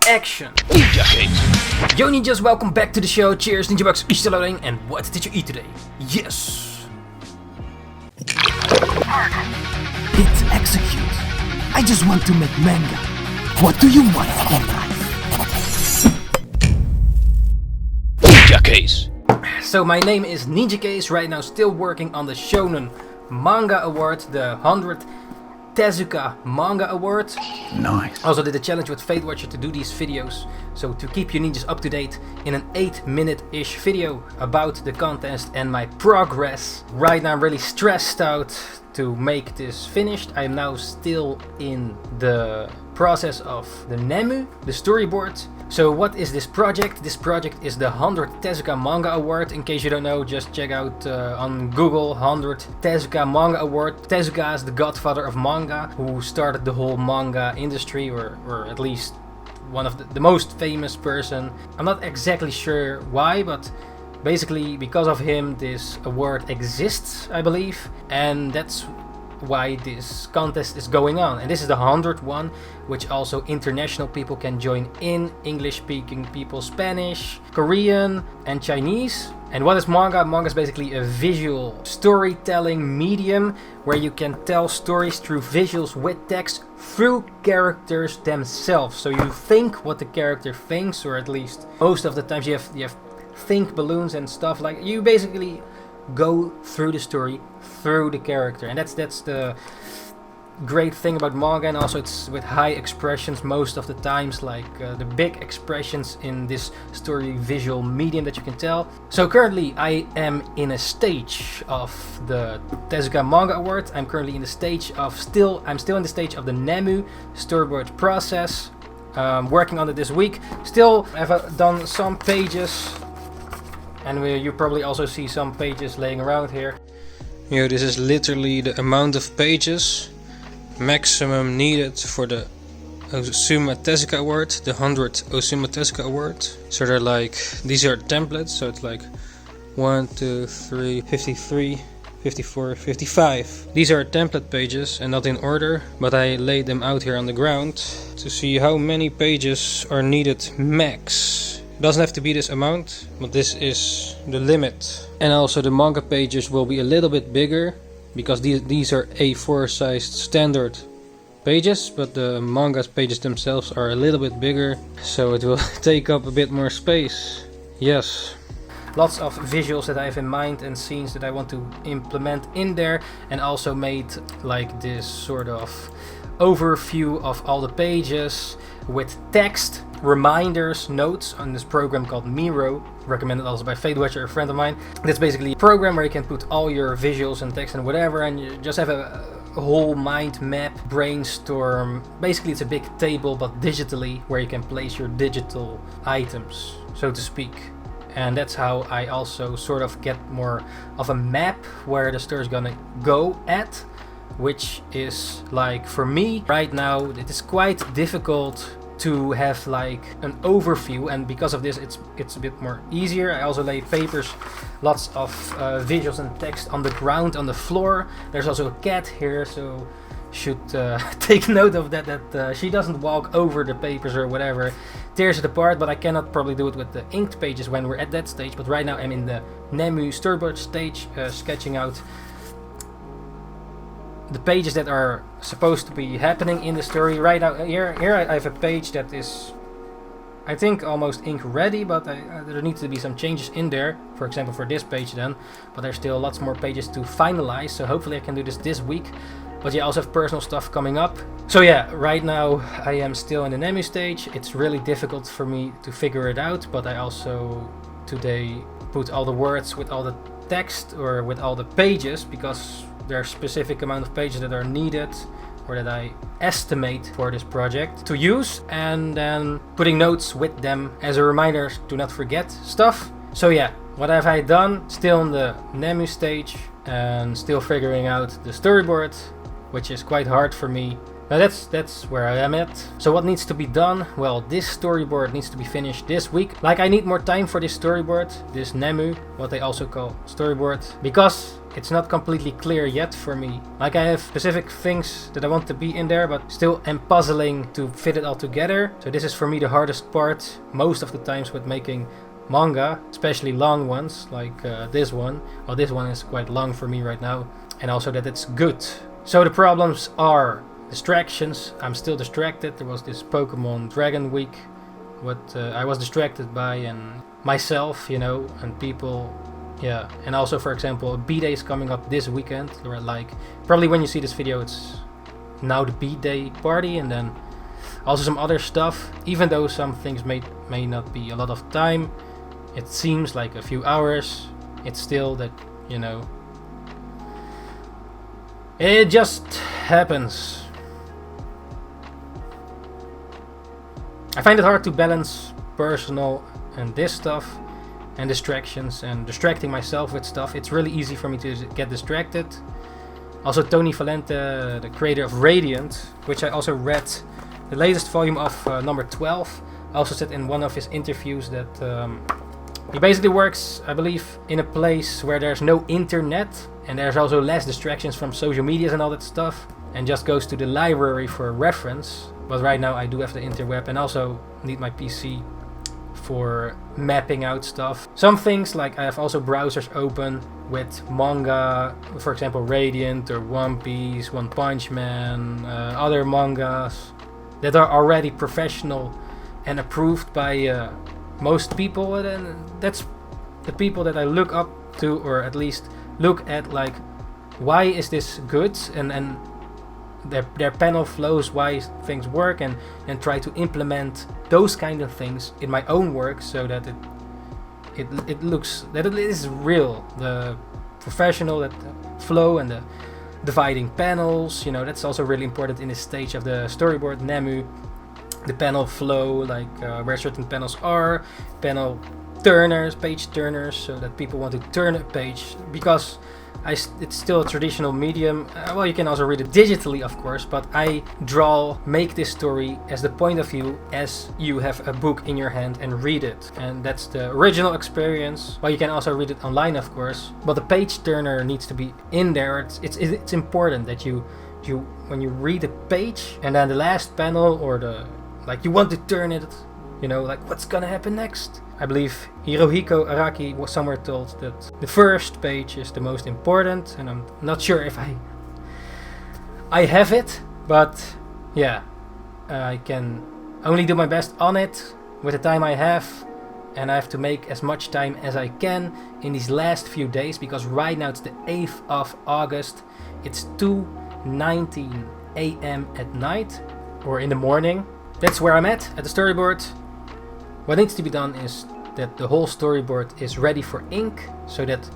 Action! Ninjakees! Yo ninjas, welcome back to the show. Cheers, NINJABOX, Ishhh loading, and what did you eat today? Yes! TargetHitExecute. I just want to make manga. What do you want in life? Ninjakees! So my name is Ninjakees, right now still working on the Shonen Manga Award, the 100th Tezuka Manga Award. Nice. Also did a challenge with Fate Watcher to do these videos, so to keep you ninjas up to date in an 8-minute-ish video about the contest and my progress. Right now I'm really stressed out to make this finished. I am now still in the process of the Nemu, the storyboard. So what is this project? This project is the 100th Tezuka Manga Award. In case you don't know, just check out on Google 100th Tezuka Manga Award. Tezuka is the godfather of manga, who started the whole manga industry, or at least one of the most famous person. I'm not exactly sure why, but basically because of him this award exists, I believe, and that's why this contest is going on. And this is the 100th one, which also international people can join in, English speaking people, Spanish, Korean and Chinese. And what is manga? Manga is basically a visual storytelling medium where you can tell stories through visuals with text through characters themselves. So you think what the character thinks, or at least most of the times you have think balloons and stuff, like you basically go through the story through the character, and that's the great thing about manga. And also it's with high expressions most of the times, like the big expressions in this story visual medium that you can tell. So currently I am in a stage of the Tezuka Manga Award. I'm currently in the stage of I'm still in the stage of the Nemu storyboard process. Working on it this week. Still have done some pages, and you probably also see some pages laying around here. Yo, this is literally the amount of pages maximum needed for the Osuma Tezuka Award, the 100th Osuma Tezuka Award. So they're like, these are templates, so it's like 1, 2, 3, 53, 54, 55. These are template pages and not in order, but I laid them out here on the ground to see how many pages are needed max. It doesn't have to be this amount, but this is the limit. And also the manga pages will be a little bit bigger, because these are A4 sized standard pages, but the manga pages themselves are a little bit bigger, so it will take up a bit more space. Yes. Lots of visuals that I have in mind and scenes that I want to implement in there, and also made like this sort of overview of all the pages with text, reminders, notes on this program called Miro, recommended also by Fate Watcher, a friend of mine. That's basically a program where you can put all your visuals and text and whatever, and you just have a whole mind map, brainstorm. Basically it's a big table, but digitally, where you can place your digital items, so to speak. And that's how I also sort of get more of a map where the story is gonna go at, which is like, for me right now it is quite difficult to have like an overview, and because of this it's a bit more easier. I also lay papers, lots of visuals and text on the ground, on the floor. There's also a cat here, so should take note of that she doesn't walk over the papers or whatever, tears it apart. But I cannot probably do it with the inked pages when we're at that stage. But right now I'm in the Nemu storyboard stage, sketching out the pages that are supposed to be happening in the story. Right now here I have a page that is, I think, almost ink ready, but there needs to be some changes in there, for example for this page then, but there's still lots more pages to finalize, so hopefully I can do this week. But yeah, I also have personal stuff coming up. So yeah, right now I am still in the Nemu stage. It's really difficult for me to figure it out, but I also today put all the words with all the text, or with all the pages, because there are specific amount of pages that are needed, or that I estimate for this project to use, and then putting notes with them as a reminder to not forget stuff. So yeah, what have I done? Still in the Nemu stage and still figuring out the storyboard, which is quite hard for me. Now that's where I am at. So what needs to be done? Well, this storyboard needs to be finished this week. Like, I need more time for this storyboard, this Nemu, what they also call storyboard, because it's not completely clear yet for me. Like, I have specific things that I want to be in there, but still am puzzling to fit it all together. So this is for me the hardest part most of the times with making manga, especially long ones like this one. Well, this one is quite long for me right now, and also that it's good. So the problems are distractions. I'm still distracted. There was this Pokemon Dragon Week, what I was distracted by, and myself, you know, and people. Yeah, and also, for example, B-Day is coming up this weekend. Or like, probably when you see this video, it's now the B-Day party, and then also some other stuff. Even though some things may not be a lot of time, it seems like a few hours. It's still that, you know, it just happens. I find it hard to balance personal and this stuff, and distractions, and distracting myself with stuff. It's really easy for me to get distracted. Also, Tony Valente, the creator of Radiant, which I also read the latest volume of number 12, also said in one of his interviews that he basically works, I believe, in a place where there's no internet, and there's also less distractions from social medias and all that stuff, and just goes to the library for reference. But right now I do have the interweb, and also need my PC for mapping out stuff. Some things, like I have also browsers open with manga, for example Radiant or One Piece, One Punch Man, other mangas that are already professional and approved by most people, and that's the people that I look up to, or at least look at, like, why is this good, and their panel flows, why things work, and try to implement those kind of things in my own work, so that it looks that it is real, the professional, that flow, and the dividing panels, you know, that's also really important in this stage of the storyboard Nemu. The panel flow, like where certain panels are, panel turners, page turners, so that people want to turn a page, because it's still a traditional medium. Well, you can also read it digitally, of course, but I make this story as the point of view as you have a book in your hand and read it, and that's the original experience. Well, you can also read it online, of course, but the page turner needs to be in there. It's important that you when you read a page, and then the last panel, or you want to turn it, you know, like, what's gonna happen next? I believe Hirohiko Araki was somewhere told that the first page is the most important, and I'm not sure if I have it, but yeah, I can only do my best on it with the time I have, and I have to make as much time as I can in these last few days, because right now it's the 8th of August, it's 2:19 a.m. at night, or in the morning. That's where I'm at the storyboard. What needs to be done is that the whole storyboard is ready for ink, so that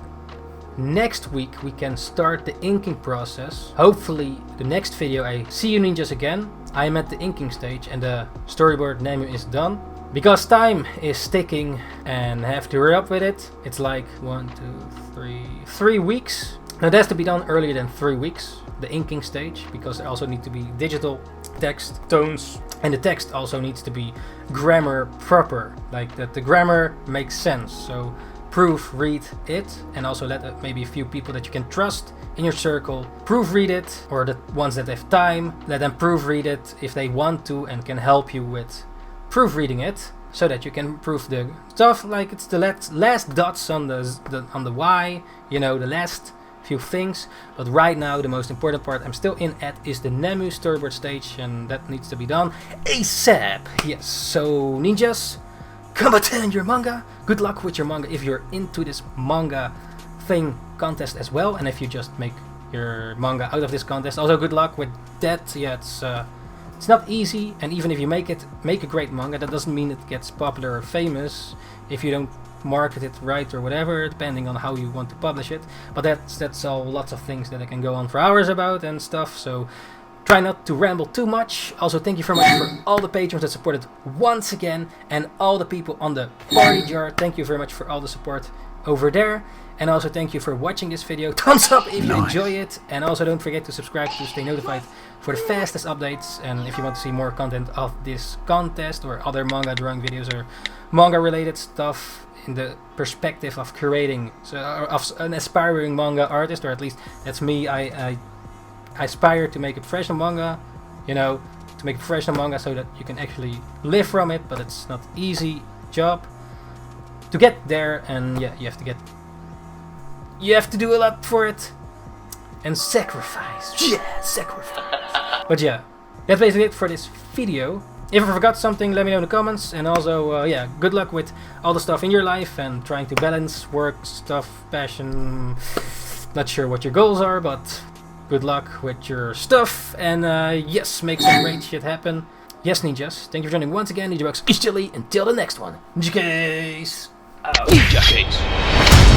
next week we can start the inking process. Hopefully the next video I see you ninjas again. I am at the inking stage and the storyboard Nemu is done. Because time is ticking and I have to hurry up with it. It's like 3 weeks. Now that has to be done earlier than 3 weeks, the inking stage, because there also need to be digital text, tones, and the text also needs to be grammar proper, like that the grammar makes sense. So proofread it, and also let maybe a few people that you can trust in your circle proofread it, or the ones that have time, let them proofread it if they want to and can help you with proofreading it, so that you can improve the stuff, like it's the last dots on the Y, you know, the last few things. But right now the most important part I'm still in at is the Nemu storyboard stage, and that needs to be done ASAP. Yes, so ninjas, come attend your manga. Good luck with your manga if you're into this manga thing contest as well, and if you just make your manga out of this contest, also good luck with that. Yeah, it's not easy, and even if you make a great manga, that doesn't mean it gets popular or famous if you don't market it right or whatever, depending on how you want to publish it. But that's all lots of things that I can go on for hours about and stuff, so try not to ramble too much. Also, thank you very much for all the patrons that supported once again, and all the people on the party jar. Thank you very much for all the support over there. And also thank you for watching this video. Thumbs up if you enjoy it. And also don't forget to subscribe to stay notified for the fastest updates. And if you want to see more content of this contest or other manga drawing videos or manga related stuff in the perspective of curating, so of an aspiring manga artist, or at least that's me. I aspire to make a professional manga, you know, to make a professional manga so that you can actually live from it, but it's not an easy job to get there. And yeah, you have to do a lot for it and sacrifice. Yeah, sacrifice. But yeah, that's basically it for this video. If I forgot something, let me know in the comments. And also, yeah, good luck with all the stuff in your life and trying to balance work, stuff, passion. Not sure what your goals are, but good luck with your stuff. And yes, make some great shit happen. Yes, ninjas, thank you for joining once again. NINJABOX is chilly. Until the next one. Ninjakees. Ninjakees.